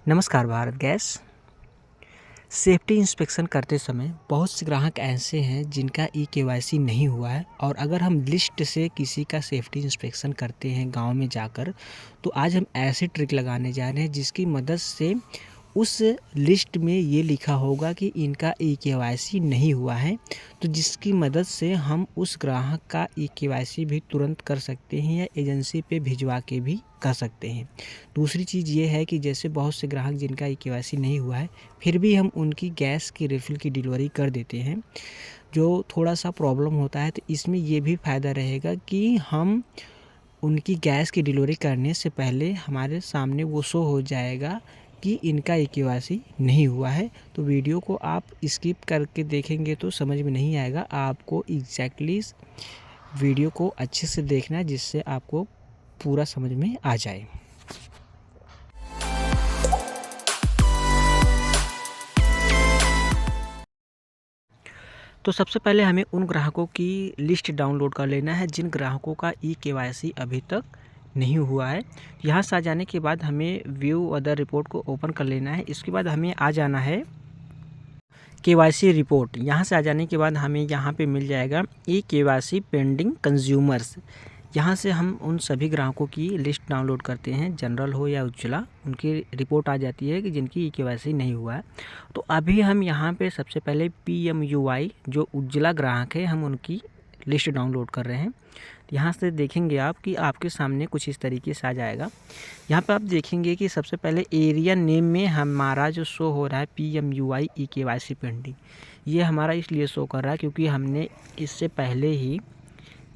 नमस्कार Bharat gas. Safety inspection करते समय बहुत से ग्राहक ऐसे हैं जिनका ई-केवाईसी नहीं हुआ है और अगर हम लिस्ट से किसी का सेफ्टी इंस्पेक्शन करते हैं गांव में जाकर, तो आज हम ऐसे ट्रिक लगाने जा रहे हैं जिसकी मदद से उस लिस्ट में ये लिखा होगा कि इनका ई-केवाईसी नहीं हुआ है, तो जिसकी मदद से हम उस ग्राहक का ई-केवाईसी भी तुरंत कर सकते हैं या एजेंसी पे भिजवा के भी कर सकते हैं। दूसरी चीज़ ये है कि जैसे बहुत से ग्राहक जिनका ई-केवाईसी नहीं हुआ है, फिर भी हम उनकी गैस की रिफ़िल की डिलीवरी कर देते हैं, जो थोड़ा सा प्रॉब्लम होता है। तो इसमें ये भी फ़ायदा रहेगा कि हम उनकी गैस की डिलीवरी करने से पहले हमारे सामने वो शो हो जाएगा कि इनका ई-केवाईसी नहीं हुआ है। तो वीडियो को आप स्किप करके देखेंगे तो समझ में नहीं आएगा। आपको एग्जैक्टली वीडियो को अच्छे से देखना है जिससे आपको पूरा समझ में आ जाए। तो सबसे पहले हमें उन ग्राहकों की लिस्ट डाउनलोड कर लेना है जिन ग्राहकों का ई-केवाईसी अभी तक नहीं हुआ है। यहाँ से आ जाने के बाद हमें व्यू अदर रिपोर्ट को ओपन कर लेना है। इसके बाद हमें आ जाना है केवाईसी रिपोर्ट। यहाँ से आ जाने के बाद हमें यहाँ पे मिल जाएगा ई-केवाईसी पेंडिंग कंज्यूमर्स। यहाँ से हम उन सभी ग्राहकों की लिस्ट डाउनलोड करते हैं, जनरल हो या उज्ज्वला, उनकी रिपोर्ट आ जाती है कि जिनकी ई-केवाईसी नहीं हुआ है। तो अभी हम यहाँ पे सबसे पहले PMUY जो उज्ज्वला ग्राहक है, हम उनकी लिस्ट डाउनलोड कर रहे हैं। यहाँ से देखेंगे आप कि आपके सामने कुछ इस तरीके से आ जाएगा। यहाँ पे आप देखेंगे कि सबसे पहले एरिया नेम में हमारा जो शो हो रहा है PMUY ई-केवाईसी पेंडिंग, ये हमारा इसलिए शो कर रहा है क्योंकि हमने इससे पहले ही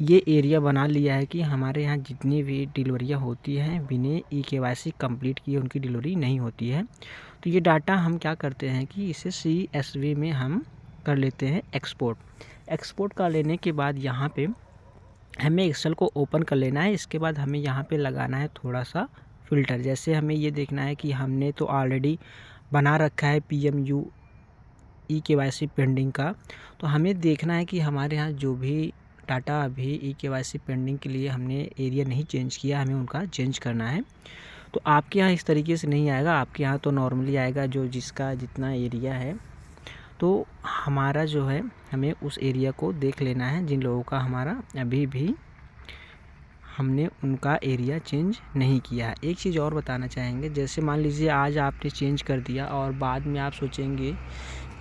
ये एरिया बना लिया है कि हमारे यहाँ जितनी भी डिलीवरियाँ होती हैं बिना ई-केवाईसी कंप्लीट किए उनकी डिलीवरी नहीं होती है। तो ये डाटा हम क्या करते हैं कि इसे CSV में हम कर लेते हैं एक्सपोर्ट कर लेने के बाद यहाँ पे हमें एक्सेल को ओपन कर लेना है। इसके बाद हमें यहाँ पे लगाना है थोड़ा सा फ़िल्टर। जैसे हमें ये देखना है कि हमने तो ऑलरेडी बना रखा है PMU ई-केवाईसी पेंडिंग का, तो हमें देखना है कि हमारे यहाँ जो भी डाटा अभी ई-केवाईसी पेंडिंग के लिए हमने एरिया नहीं चेंज किया, हमें उनका चेंज करना है। तो आपके यहाँ इस तरीके से नहीं आएगा, आपके यहाँ तो नॉर्मली आएगा जो जिसका जितना एरिया है। तो हमारा जो है हमें उस एरिया को देख लेना है जिन लोगों का हमारा अभी भी हमने उनका एरिया चेंज नहीं किया है। एक चीज़ और बताना चाहेंगे, जैसे मान लीजिए आज आपने चेंज कर दिया और बाद में आप सोचेंगे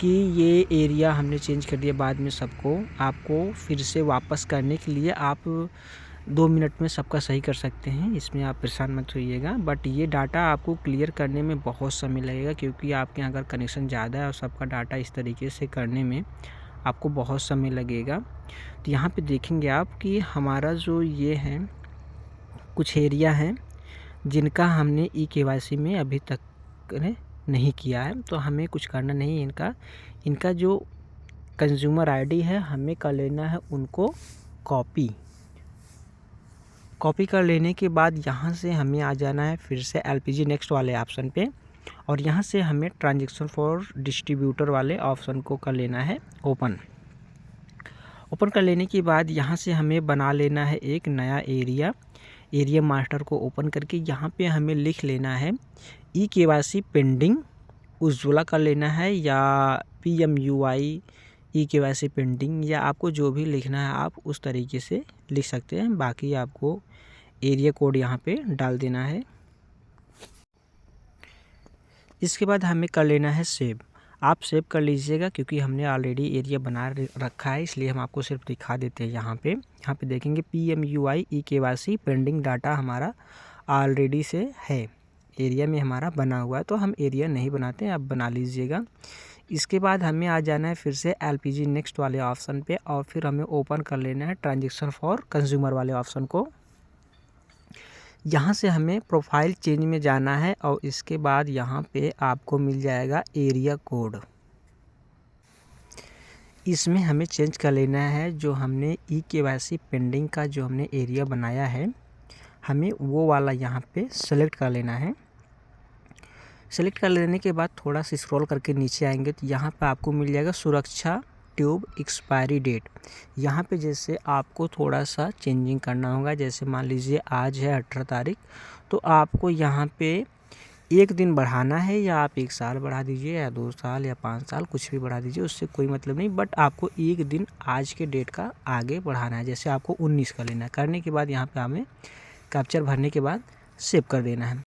कि ये एरिया हमने चेंज कर दिया, बाद में सबको आपको फिर से वापस करने के लिए आप 2 मिनट में सबका सही कर सकते हैं, इसमें आप परेशान मत होइएगा। बट ये डाटा आपको क्लियर करने में बहुत समय लगेगा क्योंकि आपके यहाँ अगर कनेक्शन ज़्यादा है और सबका डाटा इस तरीके से करने में आपको बहुत समय लगेगा। तो यहाँ पे देखेंगे आप कि हमारा जो ये है कुछ एरिया हैं जिनका हमने ई-केवाईसी में अभी तक नहीं किया है, तो हमें कुछ करना नहीं है। इनका जो कंज्यूमर आईडी है हमें कर लेना है उनको कॉपी कर लेने के बाद यहाँ से हमें आ जाना है फिर से LPG नेक्स्ट वाले ऑप्शन पे और यहाँ से हमें ट्रांजैक्शन फॉर डिस्ट्रीब्यूटर वाले ऑप्शन को कर लेना है ओपन कर लेने के बाद यहाँ से हमें बना लेना है एक नया एरिया मास्टर को ओपन करके यहाँ पे हमें लिख लेना है ई-केवाईसी पेंडिंग उज्ज्वला कर लेना है या PMUY ई-केवाईसी पेंडिंग, या आपको जो भी लिखना है आप उस तरीके से लिख सकते हैं। बाकी आपको एरिया कोड यहाँ पे डाल देना है। इसके बाद हमें कर लेना है सेव। आप सेव कर लीजिएगा क्योंकि हमने ऑलरेडी एरिया बना रखा है, इसलिए हम आपको सिर्फ दिखा देते हैं। यहाँ पे देखेंगे PMUY ई-केवाईसी पेंडिंग डाटा हमारा ऑलरेडी से है, एरिया में हमारा बना हुआ है, तो हम एरिया नहीं बनाते हैं, आप बना लीजिएगा। इसके बाद हमें आ जाना है फिर से LPG नेक्स्ट वाले ऑप्शन पे और फिर हमें ओपन कर लेना है ट्रांजैक्शन फॉर कंज्यूमर वाले ऑप्शन को। यहाँ से हमें प्रोफाइल चेंज में जाना है और इसके बाद यहाँ पे आपको मिल जाएगा एरिया कोड। इसमें हमें चेंज कर लेना है जो हमने ई-केवाईसी पेंडिंग का जो हमने एरिया बनाया है, हमें वो वाला यहाँ पे सेलेक्ट कर लेना है। सेलेक्ट कर लेने के बाद थोड़ा सा स्क्रॉल करके नीचे आएंगे तो यहाँ पे आपको मिल जाएगा सुरक्षा ट्यूब एक्सपायरी डेट। यहाँ पे जैसे आपको थोड़ा सा चेंजिंग करना होगा, जैसे मान लीजिए आज है 18 तारीख, तो आपको यहाँ पे 1 दिन बढ़ाना है या आप 1 साल बढ़ा दीजिए या 2 साल या 5 साल कुछ भी बढ़ा दीजिए, उससे कोई मतलब नहीं, बट आपको 1 दिन आज के डेट का आगे बढ़ाना है। जैसे आपको 19 का लेना है, करने के बाद यहाँ पे हमें कैप्चर भरने के बाद सेव कर देना है।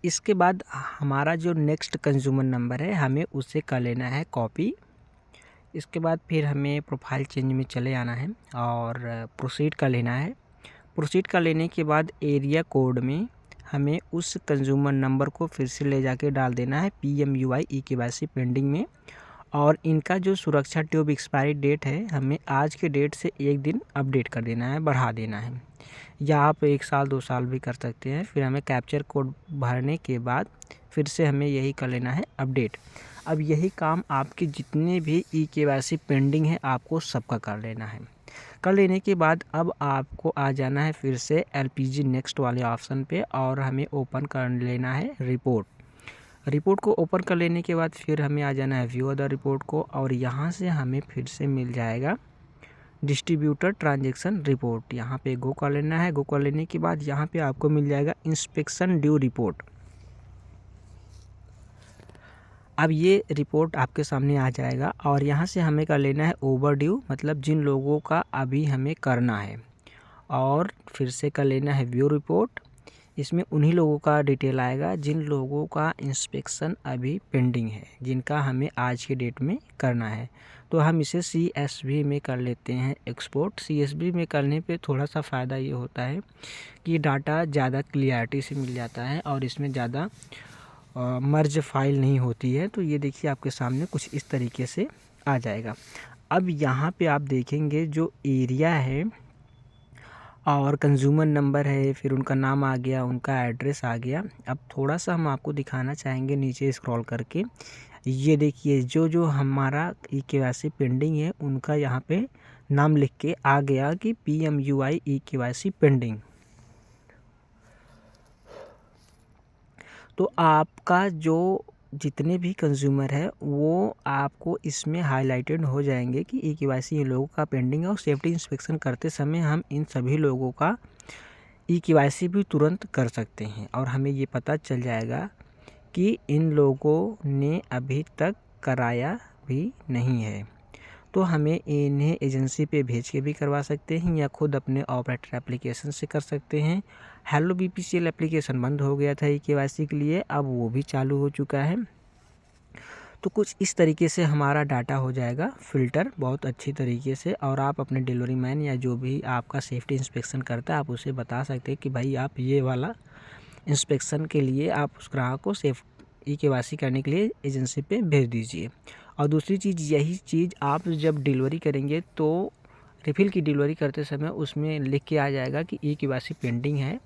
इसके बाद हमारा जो नेक्स्ट कंज्यूमर नंबर है हमें उसे कर लेना है कॉपी। इसके बाद फिर हमें प्रोफाइल चेंज में चले आना है और प्रोसीड कर लेना है। प्रोसीड कर लेने के बाद एरिया कोड में हमें उस कंज्यूमर नंबर को फिर से ले जाके डाल देना है PMUI eKYC पेंडिंग में, और इनका जो सुरक्षा ट्यूब एक्सपायरी डेट है हमें आज के डेट से 1 दिन अपडेट कर देना है, बढ़ा देना है, या आप 1 साल 2 साल भी कर सकते हैं। फिर हमें कैप्चर कोड भरने के बाद फिर से हमें यही कर लेना है अपडेट। अब यही काम आपके जितने भी eKYC पेंडिंग है आपको सबका कर लेना है। कर लेने के बाद अब आपको आ जाना है फिर से LPG नेक्स्ट वाले ऑप्शन पे और हमें ओपन कर लेना है रिपोर्ट। रिपोर्ट को ओपन कर लेने के बाद फिर हमें आ जाना है व्यू अदर रिपोर्ट को, और यहाँ से हमें फिर से मिल जाएगा डिस्ट्रीब्यूटर ट्रांजैक्शन रिपोर्ट। यहाँ पे गो कर लेना है। गो कर लेने के बाद यहाँ पे आपको मिल जाएगा इंस्पेक्शन ड्यू रिपोर्ट। अब ये रिपोर्ट आपके सामने आ जाएगा और यहाँ से हमें कर लेना है ओवर ड्यू, मतलब जिन लोगों का अभी हमें करना है, और फिर से कर लेना है व्यू रिपोर्ट। इसमें उन्हीं लोगों का डिटेल आएगा जिन लोगों का इंस्पेक्शन अभी पेंडिंग है, जिनका हमें आज के डेट में करना है। तो हम इसे CSV में कर लेते हैं एक्सपोर्ट। CSV में करने पे थोड़ा सा फ़ायदा ये होता है कि डाटा ज़्यादा क्लियरिटी से मिल जाता है और इसमें ज़्यादा मर्ज फाइल नहीं होती है। तो ये देखिए आपके सामने कुछ इस तरीके से आ जाएगा। अब यहाँ पे आप देखेंगे जो एरिया है और कंज्यूमर नंबर है, फिर उनका नाम आ गया, उनका एड्रेस आ गया। अब थोड़ा सा हम आपको दिखाना चाहेंगे नीचे स्क्रॉल करके। ये देखिए जो जो हमारा eKYC पेंडिंग है उनका यहाँ पे नाम लिख के आ गया कि PMUI eKYC पेंडिंग। तो आपका जो जितने भी कंज्यूमर है वो आपको इसमें हाईलाइटेड हो जाएंगे कि eKYC इन लोगों का पेंडिंग है, और सेफ्टी इंस्पेक्शन करते समय हम इन सभी लोगों का eKYC भी तुरंत कर सकते हैं और हमें ये पता चल जाएगा कि इन लोगों ने अभी तक कराया भी नहीं है। तो हमें इन्हें एजेंसी पे भेज के भी करवा सकते हैं या खुद अपने ऑपरेटर एप्लीकेशन से कर सकते हैं। हेलो BPCL एप्लीकेशन बंद हो गया था eKYC के लिए, अब वो भी चालू हो चुका है। तो कुछ इस तरीके से हमारा डाटा हो जाएगा फ़िल्टर बहुत अच्छी तरीके से, और आप अपने डिलीवरी मैन या जो भी आपका सेफ्टी इंस्पेक्शन करता है आप उसे बता सकते हैं कि भाई आप ये वाला इंस्पेक्शन के लिए आप उस ग्राहक को eKYC करने के लिए एजेंसी पे भेज दीजिए। और दूसरी चीज़ यही चीज़ आप जब डिलीवरी करेंगे तो रिफ़िल की डिलीवरी करते समय उसमें लिख के आ जाएगा कि eKYC पेंडिंग है।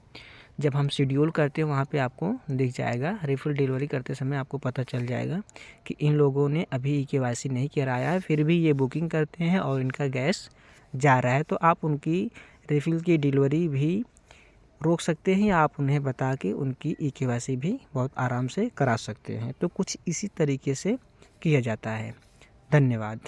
जब हम शेड्यूल करते हैं वहाँ पे आपको दिख जाएगा, रिफ़िल डिलीवरी करते समय आपको पता चल जाएगा कि इन लोगों ने अभी eKYC नहीं कराया है, फिर भी ये बुकिंग करते हैं और इनका गैस जा रहा है। तो आप उनकी रिफ़िल की डिलीवरी भी रोक सकते हैं या आप उन्हें बता के उनकी eKYC भी बहुत आराम से करा सकते हैं। तो कुछ इसी तरीके से किया जाता है। धन्यवाद।